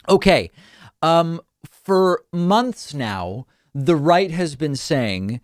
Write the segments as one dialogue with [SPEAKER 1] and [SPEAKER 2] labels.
[SPEAKER 1] Okay. For months now, the right has been saying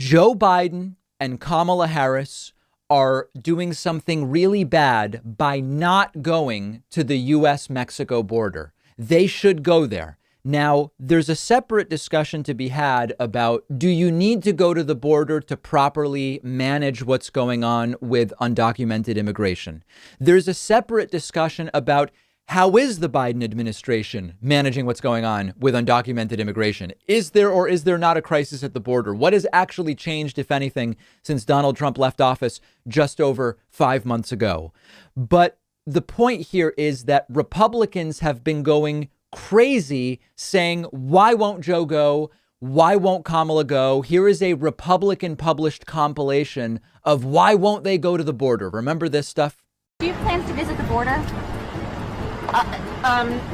[SPEAKER 1] Joe Biden and Kamala Harris are doing something really bad by not going to the U.S.-Mexico border. They should go there. Now, there's a separate discussion to be had about, do you need to go to the border to properly manage what's going on with undocumented immigration? There's a separate discussion about, how is the Biden administration managing what's going on with undocumented immigration? Is there or is there not a crisis at the border? What has actually changed, if anything, since Donald Trump left office just over 5 months ago? But the point here is that Republicans have been going crazy saying, why won't Joe go? Why won't Kamala go? Here is a Republican published compilation of why won't they go to the border. Remember this stuff?
[SPEAKER 2] Do you have plans to visit the border?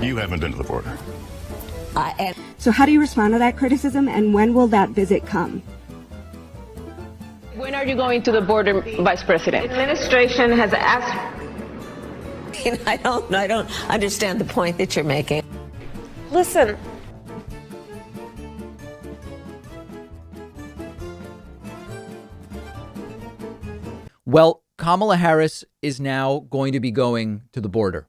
[SPEAKER 3] You haven't been to the border.
[SPEAKER 4] So how do you respond to that criticism, and when will that visit come?
[SPEAKER 5] When are you going to the border, Vice President?
[SPEAKER 6] The administration has asked.
[SPEAKER 7] I don't understand the point that you're making.
[SPEAKER 6] Listen.
[SPEAKER 1] Well, Kamala Harris is now going to be going to the border.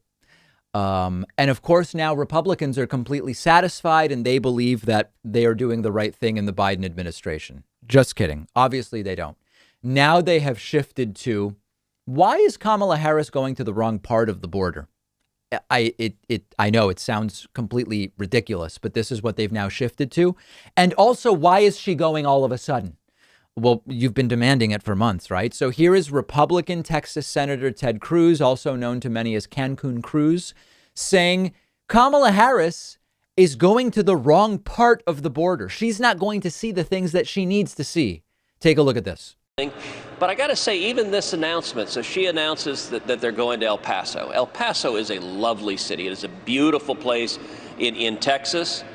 [SPEAKER 1] And of course, now Republicans are completely satisfied and they believe that they are doing the right thing in the Biden administration. Just kidding. Obviously, they don't. Now they have shifted to, why is Kamala Harris going to the wrong part of the border? I know it sounds completely ridiculous, but this is what they've now shifted to. And also, why is she going all of a sudden? Well, you've been demanding it for months, right? So here is Republican Texas Senator Ted Cruz, also known to many as Cancun Cruz, saying Kamala Harris is going to the wrong part of the border. She's not going to see the things that she needs to see. Take a look at this.
[SPEAKER 8] But I got to say, even this announcement, so she announces that they're going to El Paso. El Paso is a lovely city. It is a beautiful place in Texas.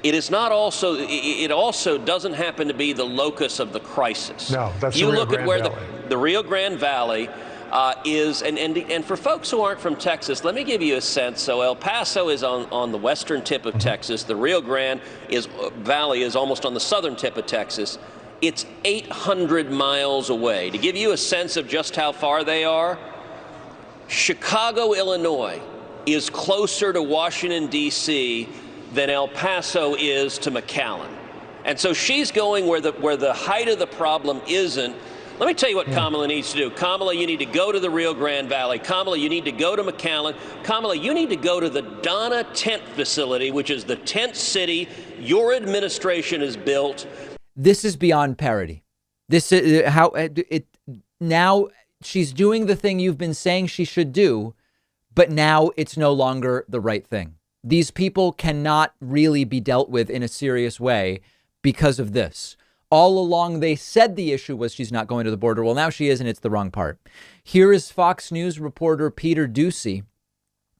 [SPEAKER 8] It is not also, it also doesn't happen to be the locus of the crisis.
[SPEAKER 3] No, that's
[SPEAKER 8] you
[SPEAKER 3] the Rio
[SPEAKER 8] look
[SPEAKER 3] Grande
[SPEAKER 8] at where
[SPEAKER 3] Valley.
[SPEAKER 8] the Rio Grande Valley is, and for folks who aren't from Texas, let me give you a sense. So El Paso is on the western tip of Texas. The Rio Grande Valley is almost on the southern tip of Texas. It's 800 miles away. To give you a sense of just how far they are, Chicago, Illinois is closer to Washington, D.C. than El Paso is to McAllen. And so she's going where the height of the problem isn't. Let me tell you what Kamala needs to do. Kamala, you need to go to the Rio Grande Valley. Kamala, you need to go to McAllen. Kamala, you need to go to the Donna tent facility, which is the tent city your administration has built.
[SPEAKER 1] This is beyond parody. This is how it now she's doing the thing you've been saying she should do, but now it's no longer the right thing. These people cannot really be dealt with in a serious way because of this. All along, they said the issue was she's not going to the border. Well, now she is, and it's the wrong part. Here is Fox News reporter Peter Doocy.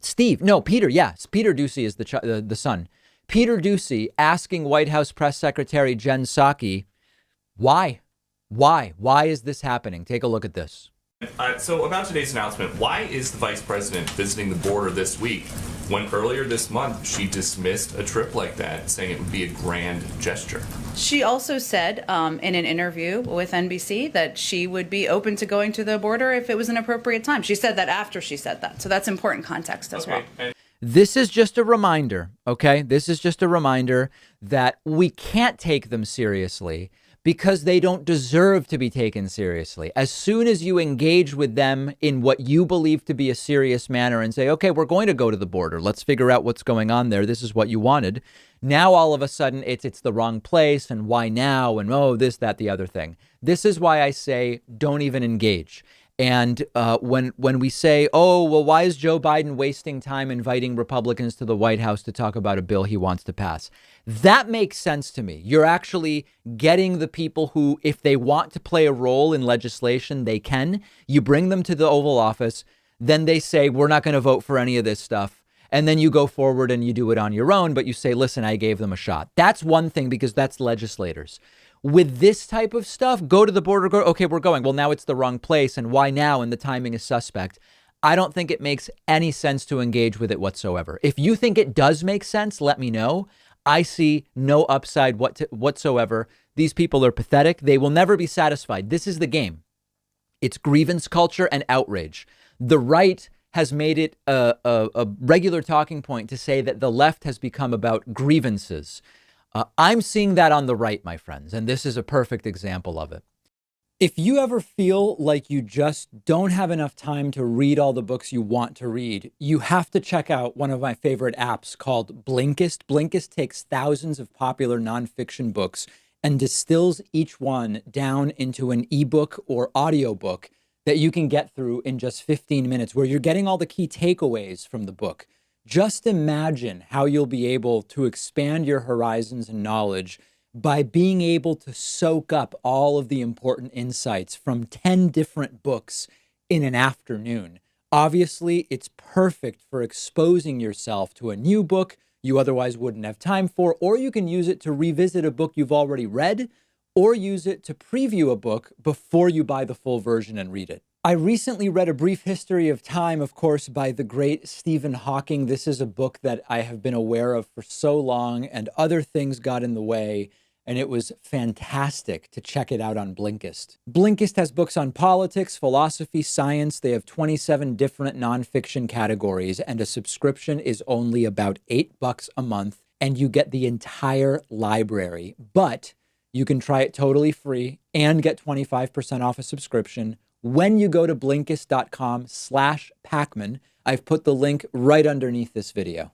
[SPEAKER 1] Peter Doocy is the son. Peter Doocy asking White House Press Secretary Jen Psaki, why? Why is this happening? Take a look at this.
[SPEAKER 9] So about today's announcement, why is the vice president visiting the border this week when earlier this month she dismissed a trip like that, saying it would be a grand gesture?
[SPEAKER 10] She also said in an interview with NBC that she would be open to going to the border if it was an appropriate time. She said that after she said that. So that's important context as well.
[SPEAKER 1] This is just a reminder, okay? This is just a reminder that we can't take them seriously because they don't deserve to be taken seriously. As soon as you engage with them in what you believe to be a serious manner and say, okay, we're going to go to the border. Let's figure out what's going on there. This is what you wanted. Now, all of a sudden, it's the wrong place. And why now? And oh, this, that, the other thing. This is why I say don't even engage. And when we say, oh, well, why is Joe Biden wasting time inviting Republicans to the White House to talk about a bill he wants to pass? That makes sense to me. You're actually getting the people who, if they want to play a role in legislation, they can. You bring them to the Oval Office. Then they say, we're not going to vote for any of this stuff. And then you go forward and you do it on your own. But you say, listen, I gave them a shot. That's one thing, because that's legislators. With this type of stuff, go to the border, go, okay, we're going. Well, now it's the wrong place. And why now? And the timing is suspect. I don't think it makes any sense to engage with it whatsoever. If you think it does make sense, let me know. I see no upside whatsoever. These people are pathetic. They will never be satisfied. This is the game. It's grievance culture and outrage. The right has made it a regular talking point to say that the left has become about grievances. I'm seeing that on the right, my friends, and this is a perfect example of it. If you ever feel like you just don't have enough time to read all the books you want to read, you have to check out one of my favorite apps called Blinkist. Blinkist takes thousands of popular nonfiction books and distills each one down into an ebook or audiobook that you can get through in just 15 minutes, where you're getting all the key takeaways from the book. Just imagine how you'll be able to expand your horizons and knowledge by being able to soak up all of the important insights from 10 different books in an afternoon. Obviously, it's perfect for exposing yourself to a new book you otherwise wouldn't have time for, or you can use it to revisit a book you've already read, or use it to preview a book before you buy the full version and read it. I recently read A Brief History of Time, of course, by the great Stephen Hawking. This is a book that I have been aware of for so long, and other things got in the way, and it was fantastic to check it out on Blinkist. Blinkist has books on politics, philosophy, science. They have 27 different nonfiction categories, and a subscription is only about $8 a month, and you get the entire library. But you can try it totally free and get 25% off a subscription when you go to Blinkist.com/Pakman. I've put the link right underneath this video.